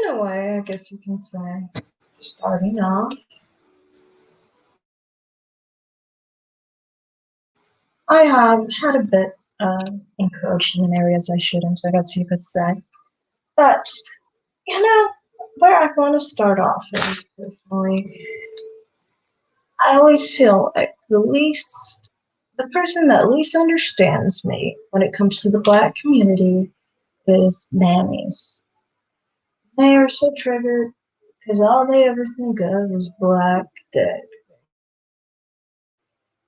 In a way, I guess you can say. Starting off, I have had a bit encroached in areas I shouldn't, I guess you could say. But, you know, where I want to start off is personally, I always feel like the person that least understands me when it comes to the black community is mammies. They are so triggered because all they ever think of is black dead.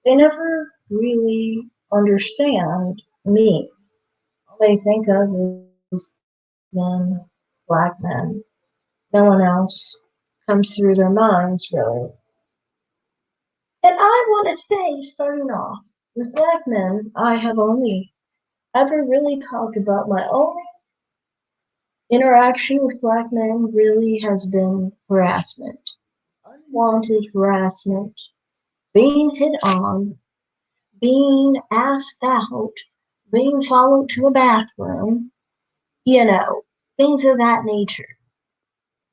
They never really understand me. All they think of is men, black men. No one else comes through their minds, really. And I want to say, starting off, with black men, I have only ever really talked about my only interaction with black men really has been harassment. Unwanted harassment, being hit on, being asked out, being followed to a bathroom, you know, things of that nature.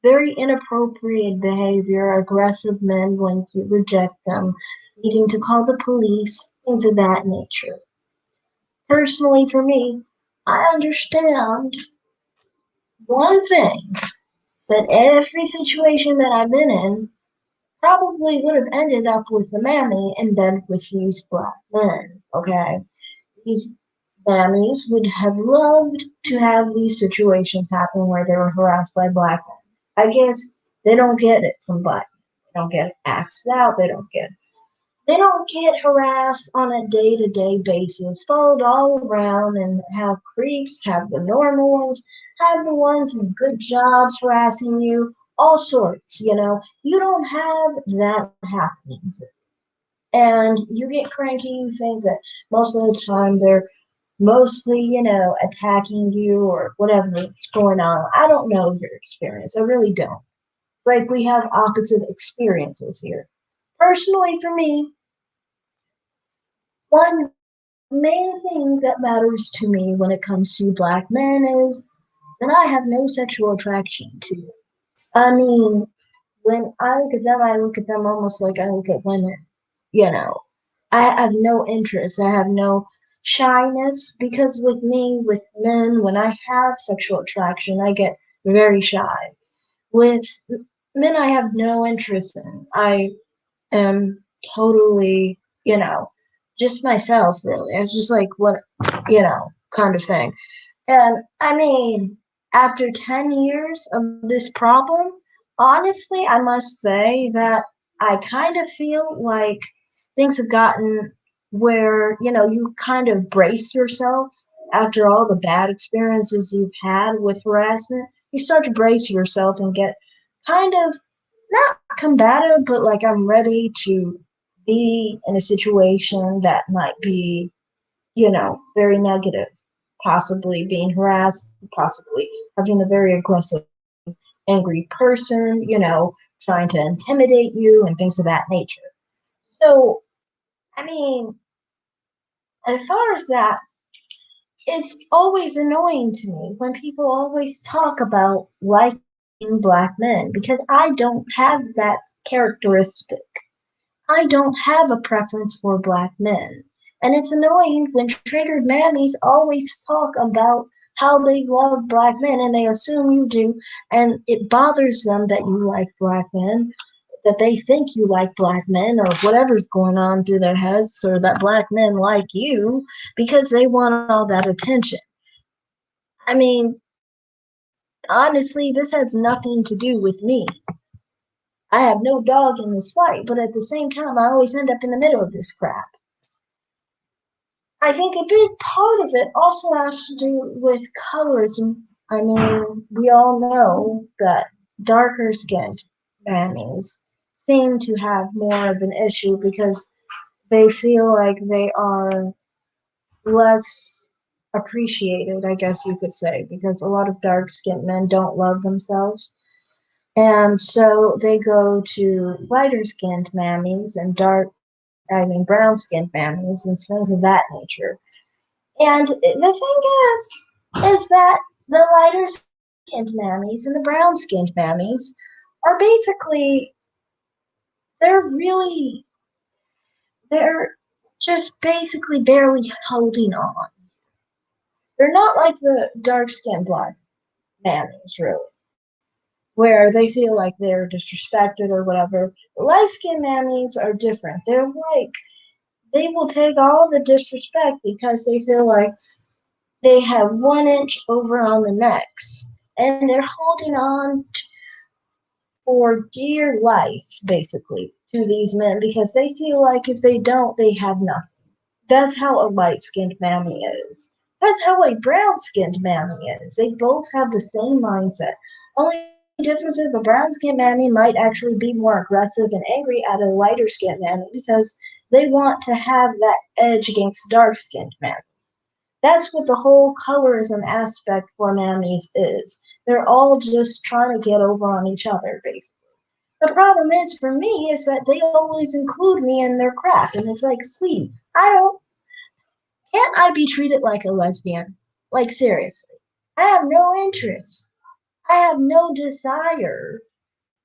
Very inappropriate behavior, aggressive men when you reject them, needing to call the police, things of that nature. Personally, for me, I understand one thing that every situation that I've been in probably would have ended up with a mammy and then with these black men, okay? These mammies would have loved to have these situations happen where they were harassed by black men. I guess they don't get it from black men. They don't get asked out. They don't get harassed on a day-to-day basis, followed all around and have creeps, have the normal ones, have the ones in good jobs harassing you, all sorts, you know. You don't have that happening. And you get cranky, you think that most of the time they're mostly, attacking you or whatever's going on. I don't know your experience. I really don't. Like we have opposite experiences here. Personally, for me, one main thing that matters to me when it comes to black men is that I have no sexual attraction to them. I mean, when I look at them, I look at them almost like I look at women. You know, I have no interest. I have no shyness because with me, with men, when I have sexual attraction, I get very shy. With men, I have no interest in. I am totally, just myself, really. It's just like what, kind of thing. And I mean, after 10 years of this problem, honestly, I must say that I kind of feel like things have gotten where, you kind of brace yourself after all the bad experiences you've had with harassment. You start to brace yourself and get kind of not combative, but like I'm ready to be in a situation that might be, very negative, possibly being harassed, possibly having a very aggressive, angry person, trying to intimidate you and things of that nature. So, I mean, as far as that, it's always annoying to me when people always talk about liking black men because I don't have that characteristic. I don't have a preference for black men. And it's annoying when triggered mammies always talk about how they love black men and they assume you do. And it bothers them that you like black men, that they think you like black men or whatever's going on through their heads, or that black men like you because they want all that attention. I mean, honestly, this has nothing to do with me. I have no dog in this fight, but at the same time, I always end up in the middle of this crap. I think a big part of it also has to do with colorism. I mean, we all know that darker skinned mammies seem to have more of an issue because they feel like they are less appreciated, I guess you could say, because a lot of dark skinned men don't love themselves. And so they go to lighter skinned mammies and brown skinned mammies and things of that nature. And the thing is that the lighter skinned mammies and the brown skinned mammies are basically, they're really, they're just basically barely holding on. They're not like the dark skinned black mammies, really, where they feel like they're disrespected or whatever. The light skinned mammies are different. They're like, they will take all the disrespect because they feel like they have 1 inch over on the necks and they're holding on for dear life, basically, to these men because they feel like if they don't, they have nothing. That's how a light skinned mammy is. That's how a brown skinned mammy is. They both have the same mindset. Only difference is a brown skinned mammy might actually be more aggressive and angry at a lighter skinned mammy because they want to have that edge against dark skinned mammy. That's what the whole colorism aspect for mammies is. They're all just trying to get over on each other, basically. The problem is for me is that they always include me in their crap, and it's like, sweetie, I don't. Can't I be treated like a lesbian? Like seriously, I have no interest. I have no desire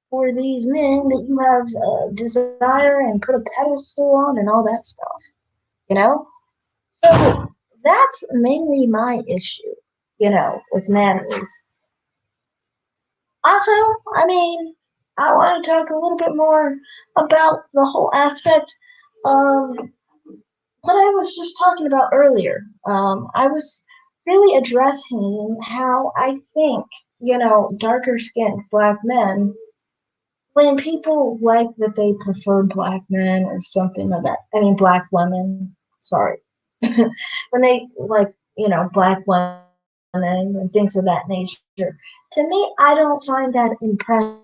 for these men that you have desire and put a pedestal on and all that stuff. You know, so that's mainly my issue. With mammies. Also, I mean, I want to talk a little bit more about the whole aspect of what I was just talking about earlier. I was really addressing how I think, darker skinned black men, when people like that they prefer black men or something like that, I mean, black women, sorry, when they like, black women and things of that nature, to me, I don't find that impressive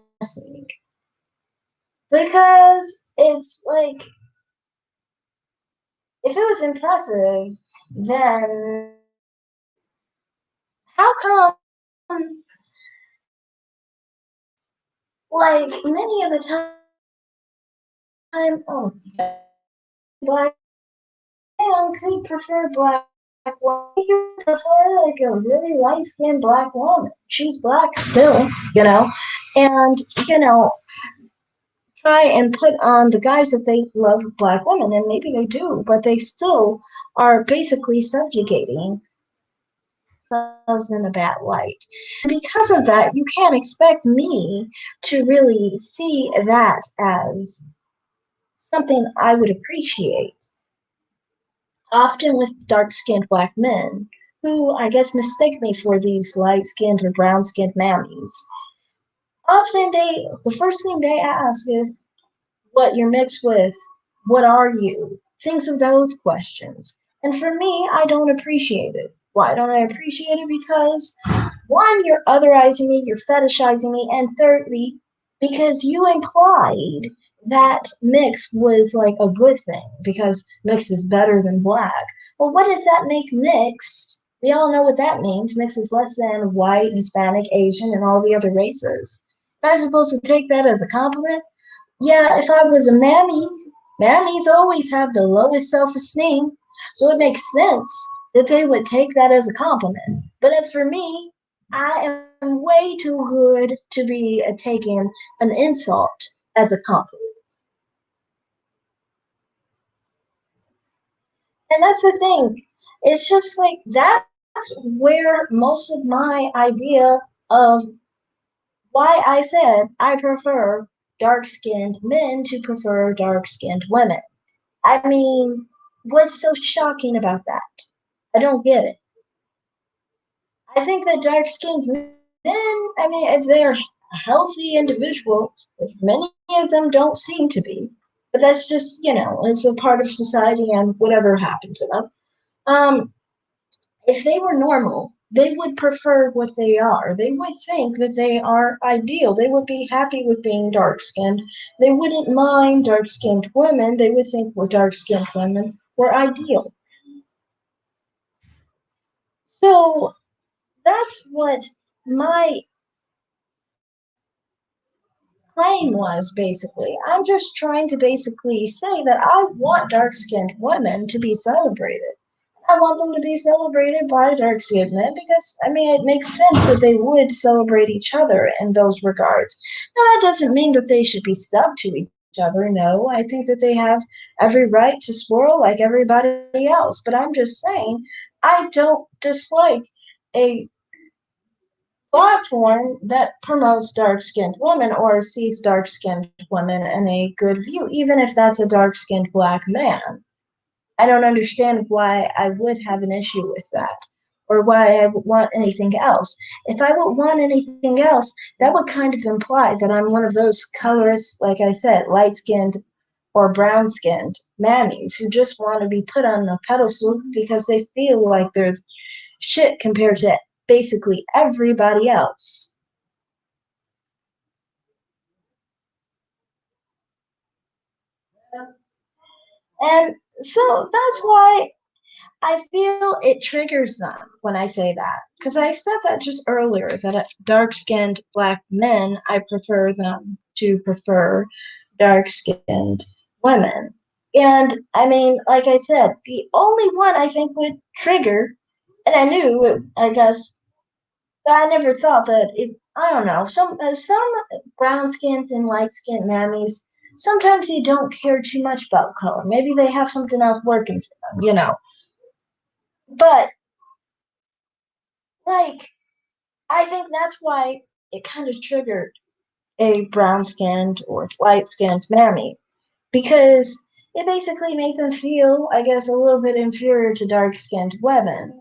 because it's like, if it was impressive, then how come, like, many of the time, oh, black man could prefer black woman. He could prefer, like, a really light skinned black woman. She's black still, and, you know, try and put on the guys that they love black women, and maybe they do, but they still are basically subjugating themselves in a bad light. Because of that, you can't expect me to really see that as something I would appreciate. Often with dark skinned black men, who I guess mistake me for these light skinned or brown skinned mammies, often the first thing they ask is what you're mixed with, what are you? Things of those questions. And for me, I don't appreciate it. Why don't I appreciate it? Because one, you're otherizing me, you're fetishizing me, and thirdly, because you implied that mix was like a good thing because mix is better than black. Well, what does that make mixed? We all know what that means. Mix is less than white, Hispanic, Asian, and all the other races. Am I supposed to take that as a compliment? Yeah, if I was a mammy, mammies always have the lowest self-esteem, so it makes sense that they would take that as a compliment. But as for me, I am way too good to be taking an insult as a compliment. And that's the thing. It's just like that's where most of my idea of why I said I prefer dark skinned men to prefer dark skinned women. I mean, what's so shocking about that? I don't get it. I think that dark skinned men, I mean, if they're healthy individuals, which many of them don't seem to be, but that's just, it's a part of society and whatever happened to them. If they were normal, they would prefer what they are. They would think that they are ideal. They would be happy with being dark skinned. They wouldn't mind dark skinned women. They would think well, dark skinned women were ideal. So that's what my claim was basically. I'm just trying to basically say that I want dark skinned women to be celebrated. I want them to be celebrated by dark skinned men because, I mean, it makes sense that they would celebrate each other in those regards. Now, that doesn't mean that they should be stuck to each other. No, I think that they have every right to swirl like everybody else. But I'm just saying, I don't dislike a platform that promotes dark skinned women or sees dark skinned women in a good view, even if that's a dark skinned black man. I don't understand why I would have an issue with that or why I would want anything else. If I would want anything else, that would kind of imply that I'm one of those colorist, like I said, light skinned or brown skinned mammies who just want to be put on a pedestal because they feel like they're shit compared to basically everybody else. And so that's why I feel it triggers them when I say that. Because I said that just earlier that dark skinned black men, I prefer them to prefer dark skinned women. And I mean, like I said, the only one I think would trigger, and I knew it, I guess, but I never thought that it, I don't know, some brown skinned and light skinned mammies, sometimes they don't care too much about color. Maybe they have something else working for them, you know. But like, I think that's why it kind of triggered a brown skinned or light skinned mammy because it basically made them feel, I guess, a little bit inferior to dark skinned women.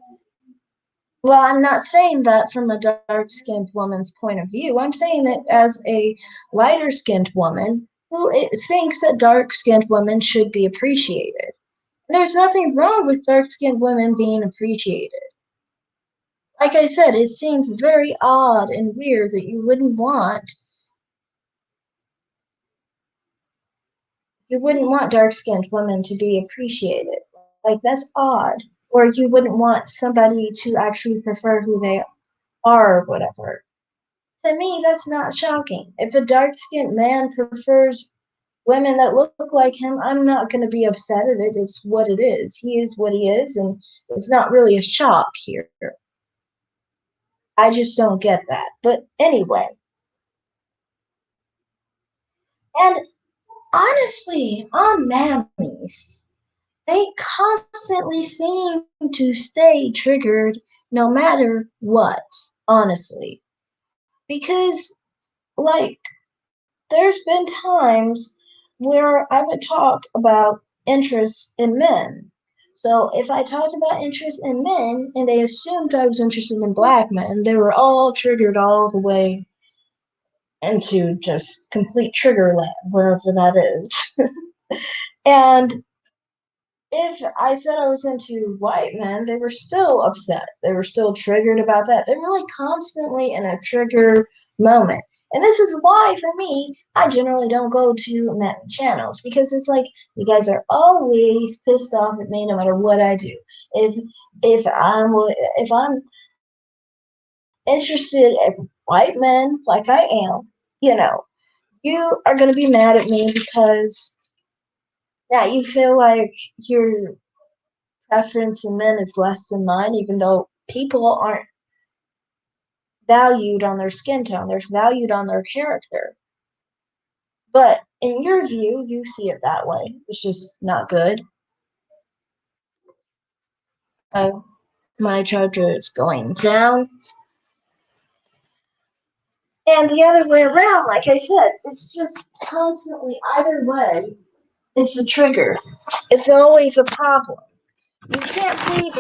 Well, I'm not saying that from a dark skinned woman's point of view. I'm saying that as a lighter skinned woman who thinks that dark skinned women should be appreciated. There's nothing wrong with dark skinned women being appreciated. Like I said, it seems very odd and weird that you wouldn't want dark-skinned women to be appreciated. Like that's odd. Or you wouldn't want somebody to actually prefer who they are or whatever. To me, that's not shocking. If a dark-skinned man prefers women that look like him, I'm not going to be upset at it. It's what it is. He is what he is, and it's not really a shock here. I just don't get that. But anyway, and honestly, on mammies, they constantly seem to stay triggered no matter what, honestly. Because, like, there's been times where I would talk about interest in men. So if I talked about interest in men and they assumed I was interested in black men, they were all triggered all the way into just complete trigger land, wherever that is. And if I said I was into white men, they were still upset. They were still triggered about that. They're really constantly in a trigger moment. And this is why, for me, I generally don't go to men channels because it's like you guys are always pissed off at me no matter what I do. If if I'm interested in white men like I am, you know, you are going to be mad at me because yeah, you feel like your preference in men is less than mine, even though people aren't valued on their skin tone, they're valued on their character. But in your view, you see it that way. It's just not good. Uh, my charger is going down. And the other way around, like I said, it's just constantly either way, it's a trigger. It's always a problem. You can't please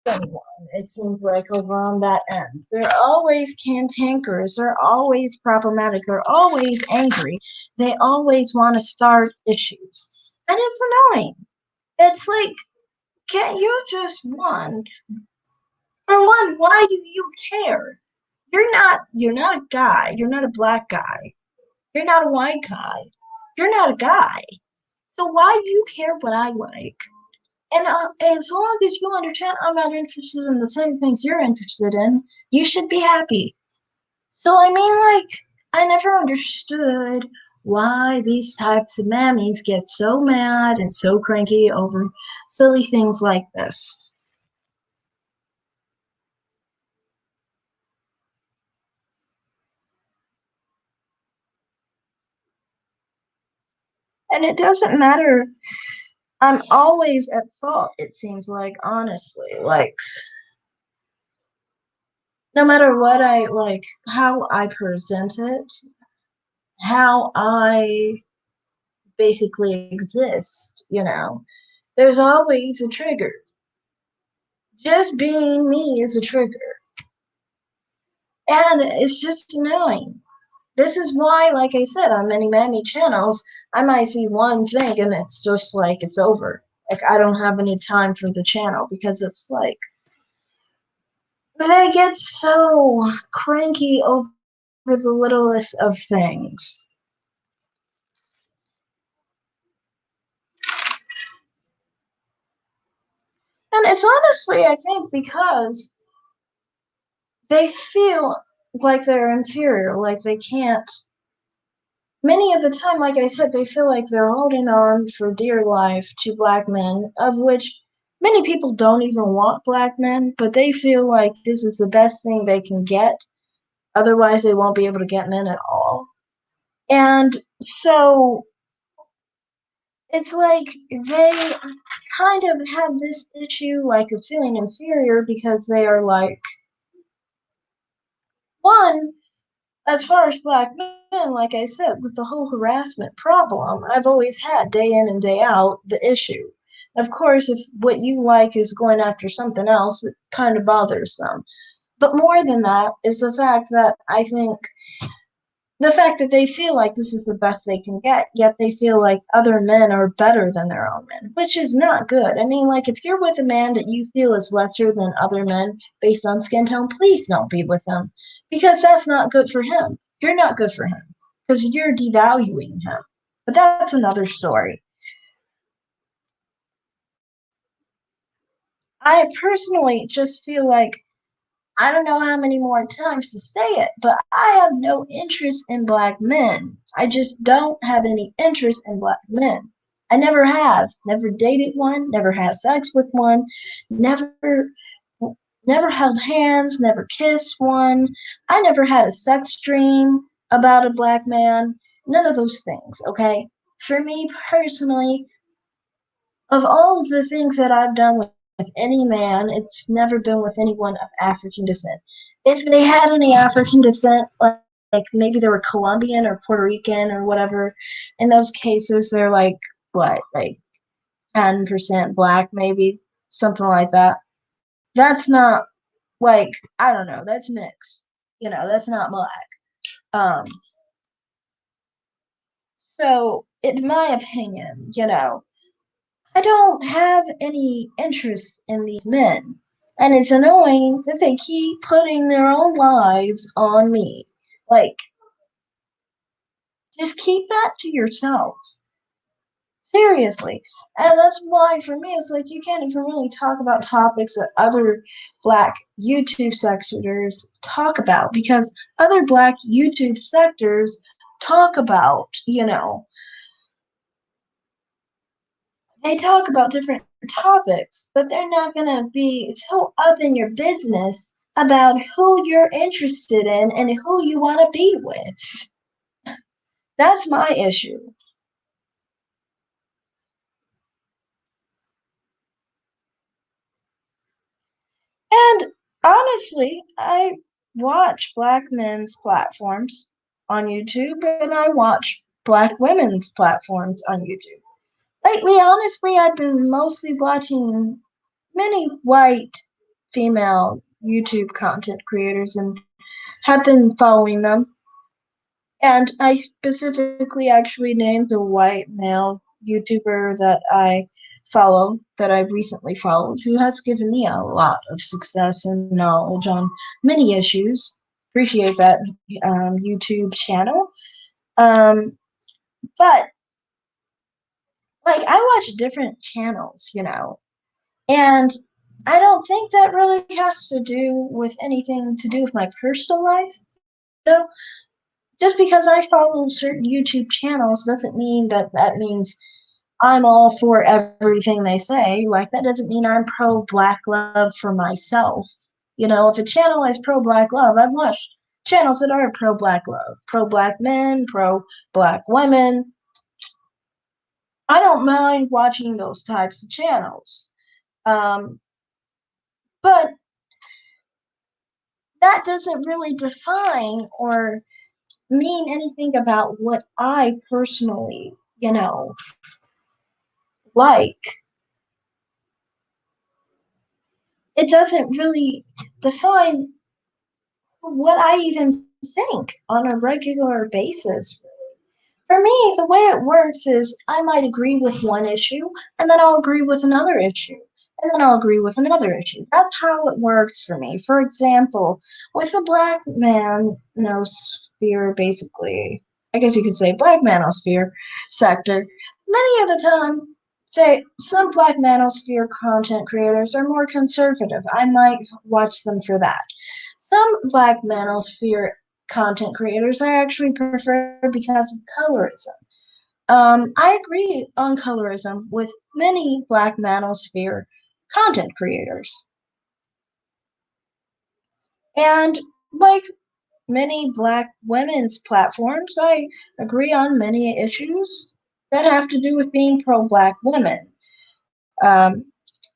anyone, it seems like, over on that end. They're always cantankerous, they're always problematic, they're always angry, they always want to start issues. And it's annoying. It's like, can't you just one? For one, why do you care? You're not a guy, you're not a black guy, you're not a white guy, you're not a guy. So why do you care what I like? And as long as you understand I'm not interested in the same things you're interested in, you should be happy. So, I mean, like, I never understood why these types of mammies get so mad and so cranky over silly things like this. And it doesn't matter. I'm always at fault, it seems like, honestly. Like, no matter what I like, how I present it, how I basically exist, there's always a trigger. Just being me is a trigger. And it's just annoying. This is why, like I said, on many mammy channels, I might see one thing and it's just like it's over. Like I don't have any time for the channel because it's like they get so cranky over the littlest of things. And it's honestly, I think, because they feel like they're inferior, like they can't. Many of the time, like I said, they feel like they're holding on for dear life to black men, of which many people don't even want black men, but they feel like this is the best thing they can get. Otherwise, they won't be able to get men at all. And so it's like they kind of have this issue, like of feeling inferior because they are like, one, as far as black men, like I said, with the whole harassment problem, I've always had day in and day out the issue. Of course, if what you like is going after something else, it kind of bothers them. But more than that is the fact that I think the fact that they feel like this is the best they can get, yet they feel like other men are better than their own men, which is not good. I mean, like, if you're with a man that you feel is lesser than other men based on skin tone, please don't be with him because that's not good for him. You're not good for him because you're devaluing him. But that's another story. I personally just feel like I don't know how many more times to say it, but I have no interest in black men. I just don't have any interest in black men. I never have. Never dated one, never had sex with one, never never held hands, never kissed one. I never had a sex dream about a black man. None of those things, okay? For me personally, of all of the things that I've done with any man, it's never been with anyone of African descent. If they had any African descent, like maybe they were Colombian or Puerto Rican or whatever, in those cases they're like what, like 10% black, maybe something like that. That's not like I don't know. That's mixed. That's not black. Um, so in my opinion, I don't have any interest in these men. And it's annoying that they keep putting their own lives on me. Like, just keep that to yourself. Seriously. And that's why, for me, it's like you can't even really talk about topics that other black YouTube sectors talk about because other black YouTube sectors talk about, they talk about different topics, but they're not going to be so up in your business about who you're interested in and who you want to be with. That's my issue. And honestly, I watch black men's platforms on YouTube and I watch black women's platforms on YouTube. Lately, honestly, I've been mostly watching many white female YouTube content creators and have been following them. And I specifically actually named a white male YouTuber that I follow, that I recently followed, who has given me a lot of success and knowledge on many issues. Appreciate that YouTube channel. Um, but like I watch different channels, and I don't think that really has to do with anything to do with my personal life. You know? Just because I follow certain YouTube channels doesn't mean that that means I'm all for everything they say. Like, that doesn't mean I'm pro black love for myself. You know, if a channel is pro black love, I've watched channels that are pro black love, pro black men, pro black women. I don't mind watching those types of channels. Um, but that doesn't really define or mean anything about what I personally, like. It doesn't really define what I even think on a regular basis. For me, the way it works is I might agree with one issue, and then I'll agree with another issue, and then I'll agree with another issue. That's how it works for me. For example, with the black man sphere, basically, I guess you could say black manosphere sector, many of the time, say some black manosphere content creators are more conservative. I might watch them for that. Some black manosphere content creators I actually prefer because of colorism. I agree on colorism with many black manosphere content creators. And like many black women's platforms, I agree on many issues that have to do with being pro black women. Um,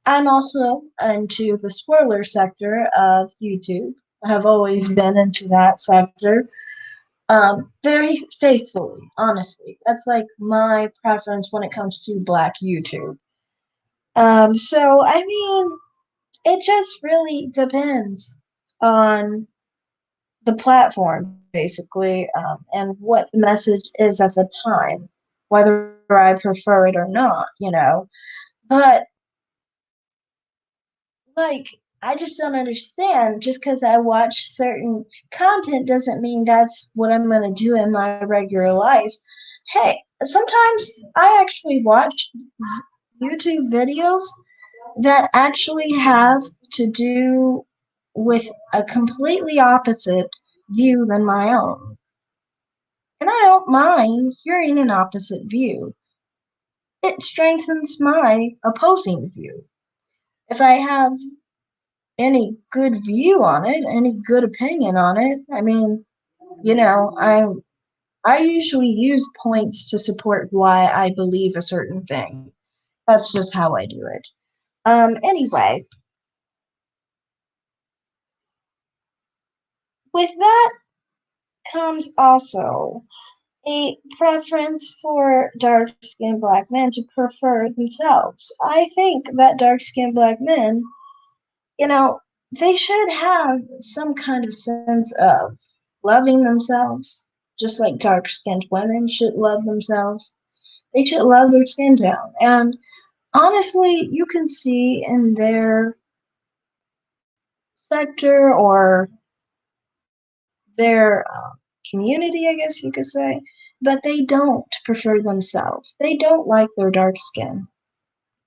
I'm also into the spoiler sector of YouTube. I have always been into that sector. Very faithfully, honestly. That's like my preference when it comes to Black YouTube. So I mean, it just really depends on the platform, basically, and what the message is at the time, whether I prefer it or not. But like, I just don't understand. Just because I watch certain content doesn't mean that's what I'm going to do in my regular life. Hey, sometimes I actually watch YouTube videos that actually have to do with a completely opposite view than my own. And I don't mind hearing an opposite view. It strengthens my opposing view. If I have any good view on it, any good opinion on it. I mean, I usually use points to support why I believe a certain thing. That's just how I do it. Anyway, with that comes also a preference for dark skinned black men to prefer themselves. I think that dark skinned black men, you know, they should have some kind of sense of loving themselves, just like dark skinned women should love themselves. They should love their skin tone. And honestly, you can see in their sector or their community, I guess you could say, but they don't prefer themselves. They don't like their dark skin.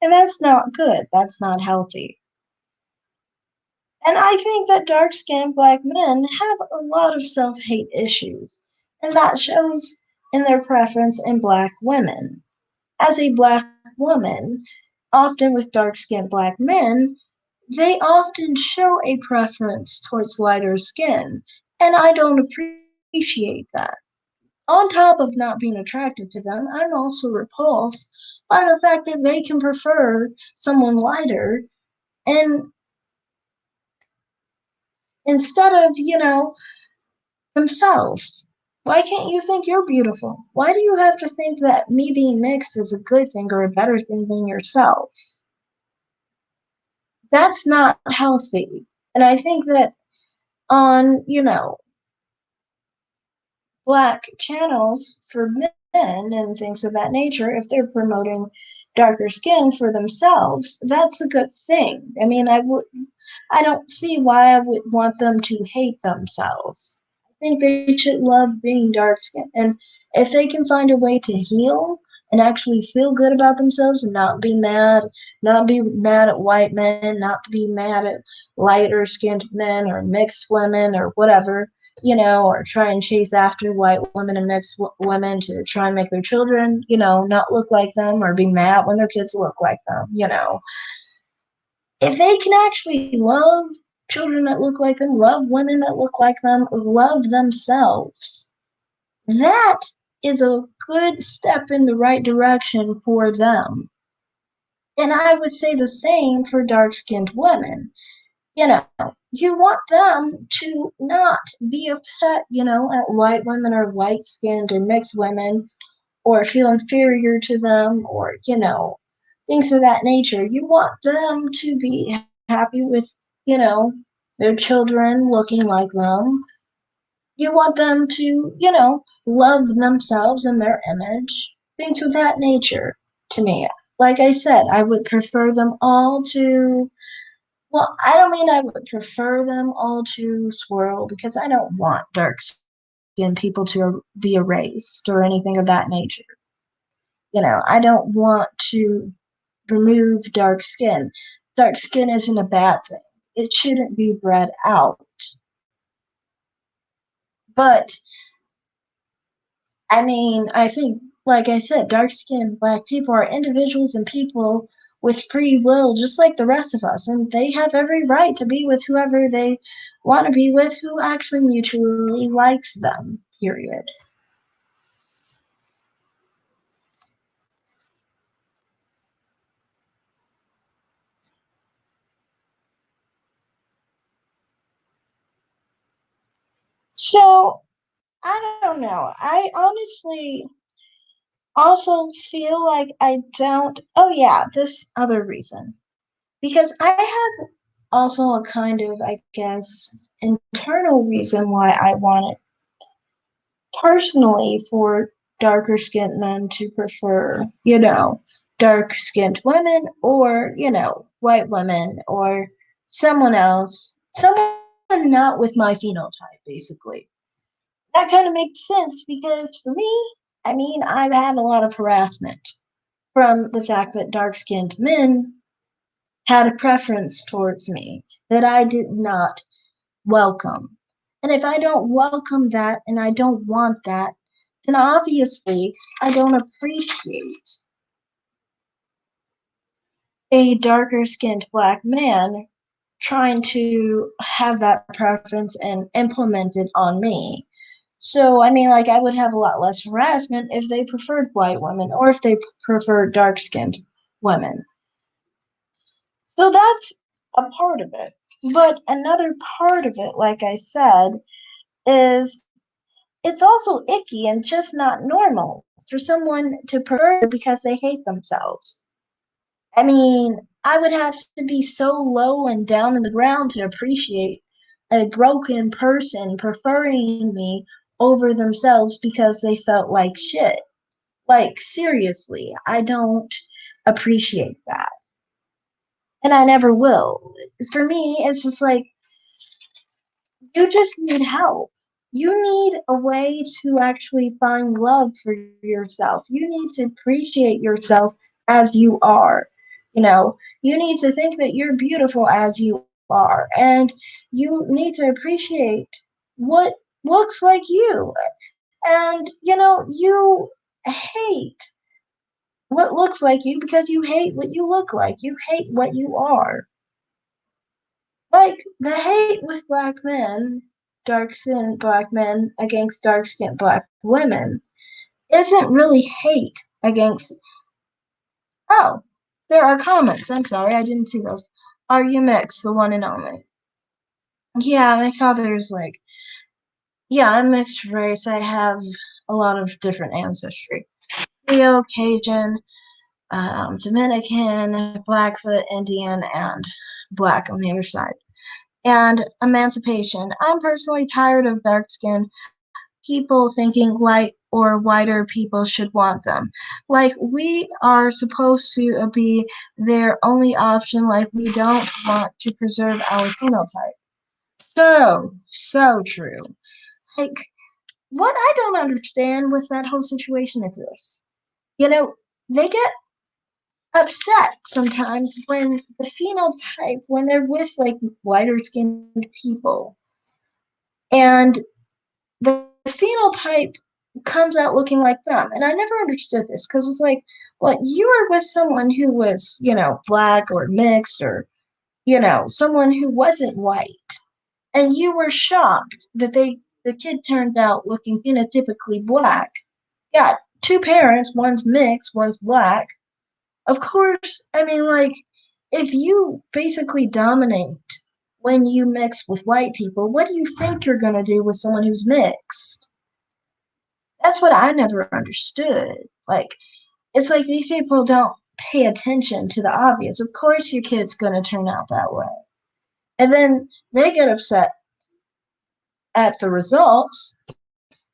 And that's not good. That's not healthy. And I think that dark skinned black men have a lot of self hate issues, and that shows in their preference in black women. As a black woman, often with dark skinned black men, they often show a preference towards lighter skin, and I don't appreciate that. On top of not being attracted to them, I'm also repulsed by the fact that they can prefer someone lighter and instead of, themselves. Why can't you think you're beautiful? Why do you have to think that me being mixed is a good thing or a better thing than yourself? That's not healthy. And I think that on, black channels for men and things of that nature, if they're promoting darker skin for themselves, that's a good thing. I don't see why I would want them to hate themselves. I think they should love being dark skinned. And if they can find a way to heal and actually feel good about themselves and not be mad at white men, not be mad at lighter skinned men or mixed women or whatever, or try and chase after white women and mixed women to try and make their children, not look like them or be mad when their kids look like them. If they can actually love children that look like them, love women that look like them, love themselves, that is a good step in the right direction for them. And I would say the same for dark skinned women. You know, you want them to not be upset, at white women or white skinned or mixed women or feel inferior to them or, things of that nature. You want them to be happy with, you know, their children looking like them. You want them to, love themselves and their image, things of that nature to me. Like I said, I would prefer them all to, well, I don't mean I would prefer them all to swirl because I don't want dark skinned people to be erased or anything of that nature. I don't want to remove dark skin. Dark skin isn't a bad thing. It shouldn't be bred out. But I mean, I think, like I said, dark skinned black people are individuals and people with free will, just like the rest of us. And they have every right to be with whoever they want to be with who actually mutually likes them, period. So, I don't know. I honestly also feel like I don't. Oh, yeah, this other reason. Because I have also a kind of, I guess, internal reason why I want it personally for darker skinned men to prefer, dark skinned women or, white women or someone else, someone not with my phenotype, basically. That kind of makes sense because for me, I mean, I've had a lot of harassment from the fact that dark skinned men had a preference towards me that I did not welcome. And if I don't welcome that and I don't want that, then obviously I don't appreciate a darker skinned black man trying to have that preference and implement it on me. So, I mean, like, I would have a lot less harassment if they preferred white women or if they preferred dark skinned women. So that's a part of it. But another part of it, like I said, is it's also icky and just not normal for someone to prefer because they hate themselves. I mean, I would have to be so low and down in the ground to appreciate a broken person preferring me over themselves because they felt like shit. Like, seriously, I don't appreciate that. And I never will. For me, it's just like, you just need help. You need a way to actually find love for yourself. You need to appreciate yourself as you are. You need to think that you're beautiful as you are. And you need to appreciate what looks like you. And, you hate what looks like you because you hate what you look like. You hate what you are. Like the hate with black men, dark skinned black men against dark skinned black women isn't really hate against. Oh, there are comments. I'm sorry, I didn't see those. Are you mixed? The one and only. Yeah, my father is like, yeah, I'm mixed race. I have a lot of different ancestry. Creole, Cajun, Dominican, Blackfoot, Indian, and Black on the other side. And emancipation. I'm personally tired of dark skinned people thinking light or whiter people should want them. Like we are supposed to be their only option, like we don't want to preserve our phenotype. So true. Like, what I don't understand with that whole situation is this. They get upset sometimes when the phenotype, when they're with like lighter skinned people. And the phenotype comes out looking like them. And I never understood this because it's like, well, you were with someone who was, black or mixed or, someone who wasn't white. And you were shocked that the kid turned out looking phenotypically black. Yeah, two parents, one's mixed, one's black. Of course, I mean, like, if you basically dominate when you mix with white people, what do you think you're going to do with someone who's mixed? That's what I never understood. Like, it's like these people don't pay attention to the obvious. Of course, your kid's going to turn out that way. And then they get upset at the results.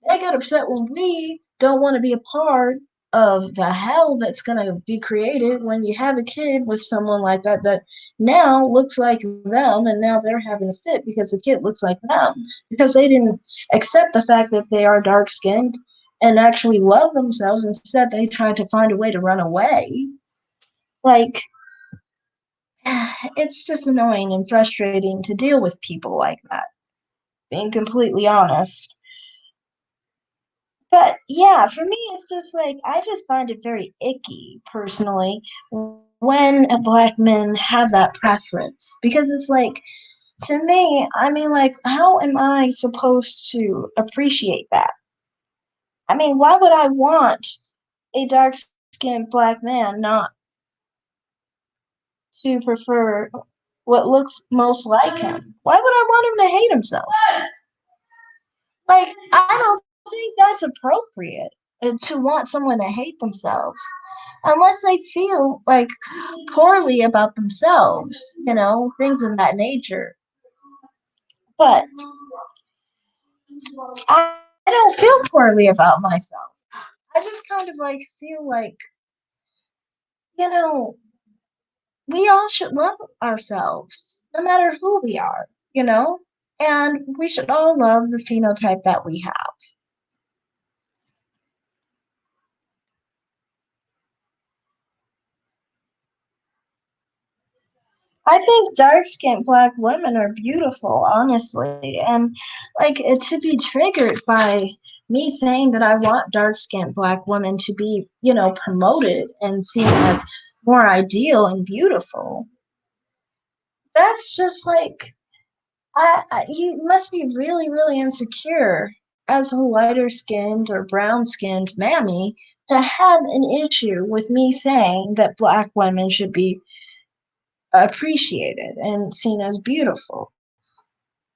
They get upset when we don't want to be a part of the hell that's going to be created when you have a kid with someone like that now looks like them, and now they're having a fit because the kid looks like them because they didn't accept the fact that they are dark skinned and actually love themselves. Instead, they tried to find a way to run away. Like, it's just annoying and frustrating to deal with people like that, being completely honest. But yeah, for me, it's just like I just find it very icky personally when black men have that preference because it's like to me, I mean, like, how am I supposed to appreciate that? I mean, why would I want a dark skinned black man not to prefer what looks most like him? Why would I want him to hate himself? Like, I don't think that's appropriate to want someone to hate themselves unless they feel like poorly about themselves, things of that nature. But I don't feel poorly about myself. I just kind of like feel like, you know, we all should love ourselves, no matter who we are, and we should all love the phenotype that we have. I think dark skinned black women are beautiful, honestly. And like to be triggered by me saying that I want dark skinned black women to be, promoted and seen as more ideal and beautiful. That's just like you must be really, really insecure as a lighter skinned or brown skinned mammy to have an issue with me saying that black women should be appreciated and seen as beautiful.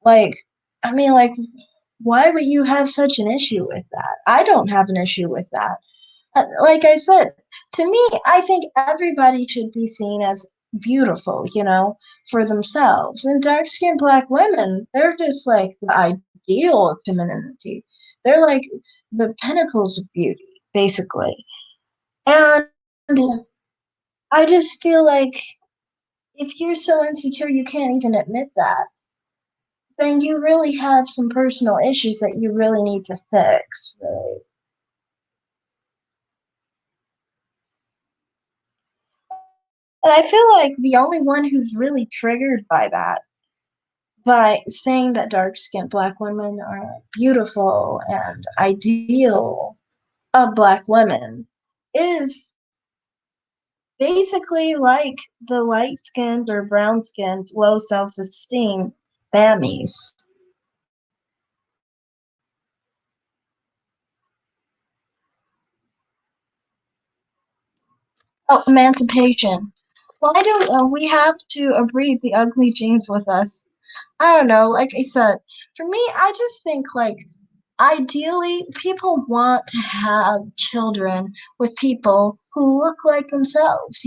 Like, I mean, like, why would you have such an issue with that? I don't have an issue with that. Like I said, to me, I think everybody should be seen as beautiful, for themselves. And dark skinned black women, they're just like the ideal of femininity. They're like the pinnacles of beauty, basically. And I just feel like if you're so insecure you can't even admit that, then you really have some personal issues that you really need to fix, really. And I feel like the only one who's really triggered by that, by saying that dark skinned black women are beautiful and ideal of black women, is basically like the light skinned or brown skinned, low self esteem mammies. Oh, emancipation. Why do we have to breed the ugly genes with us? I don't know. Like I said, for me, I just think like ideally people want to have children with people who look like themselves,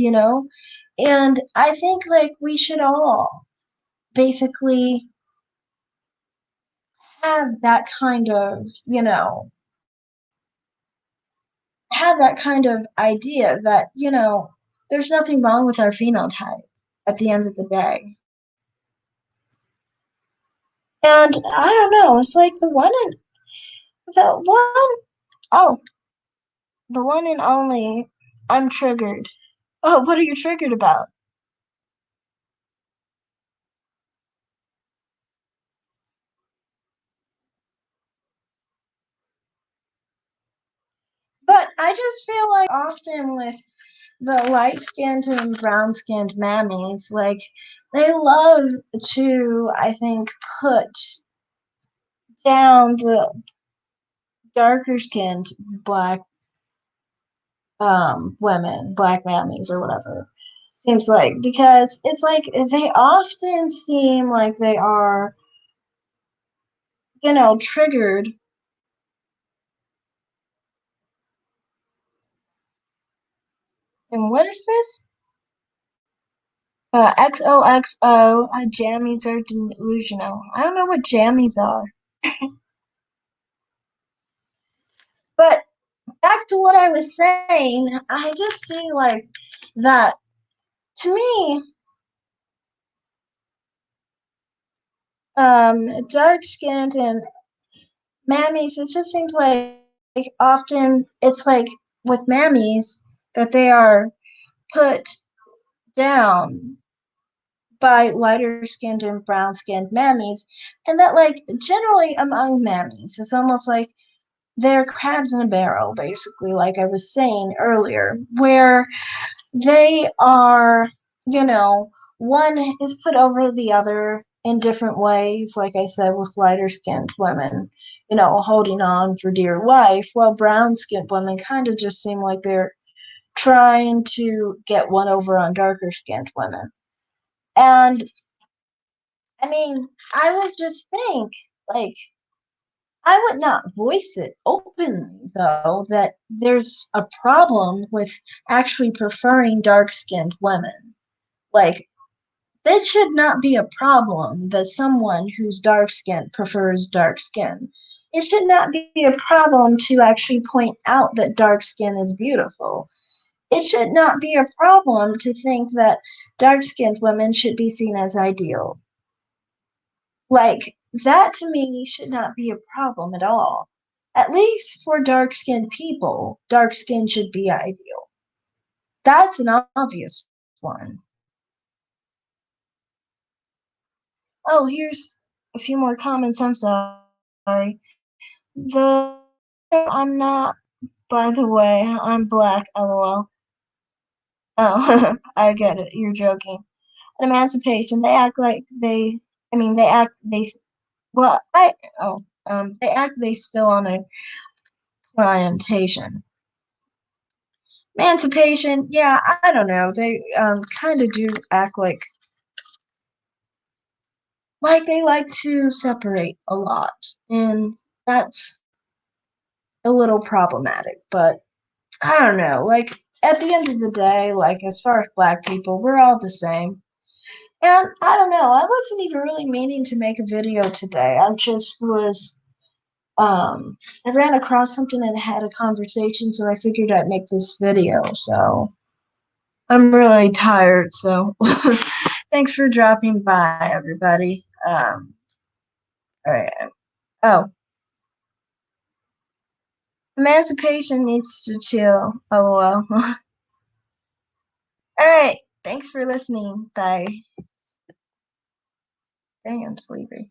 And I think like we should all basically have that kind of, have that kind of idea that, there's nothing wrong with our phenotype at the end of the day. And I don't know, it's like the one oh, the one and only I'm triggered. Oh, what are you triggered about? I just feel like often with the light-skinned and brown-skinned mammies, like they love to, I think, put down the darker-skinned black women, black mammies or whatever. Seems like because it's like they often seem like they are, triggered. And what is this? XOXO, jammies are delusional. I don't know what jammies are. But back to what I was saying, I just see like that to me, dark skinned and mammies, it just seems like often it's like with mammies that they are put down by lighter skinned and brown skinned mammies, and that like generally among mammies, it's almost like they're crabs in a barrel, basically, like I was saying earlier, where they are, you know, one is put over the other in different ways, like I said, with lighter skinned women, holding on for dear life, while brown skinned women kind of just seem like they're trying to get one over on darker skinned women. And I mean, I would just think, like, I would not voice it openly, though, that there's a problem with actually preferring dark skinned women. Like, this should not be a problem that someone who's dark skinned prefers dark skin. It should not be a problem to actually point out that dark skin is beautiful. It should not be a problem to think that dark skinned women should be seen as ideal. Like, that to me should not be a problem at all. At least for dark skinned people, dark skin should be ideal. That's an obvious one. Oh, here's a few more comments. I'm sorry. The I'm not, by the way, I'm black, lol. Oh, I get it. You're joking. Emancipation, they act like I mean, well, they act they still on a plantation. Emancipation, yeah, I don't know. They kind of do act like they like to separate a lot, and that's a little problematic. But I don't know. Like at the end of the day, like as far as black people, we're all the same. And I don't know. I wasn't even really meaning to make a video today. I just was I ran across something and had a conversation, so I figured I'd make this video. So I'm really tired, so thanks for dropping by, everybody. All right. Oh, emancipation needs to chill. LOL. All right. Thanks for listening. Bye. Dang, I'm sleepy.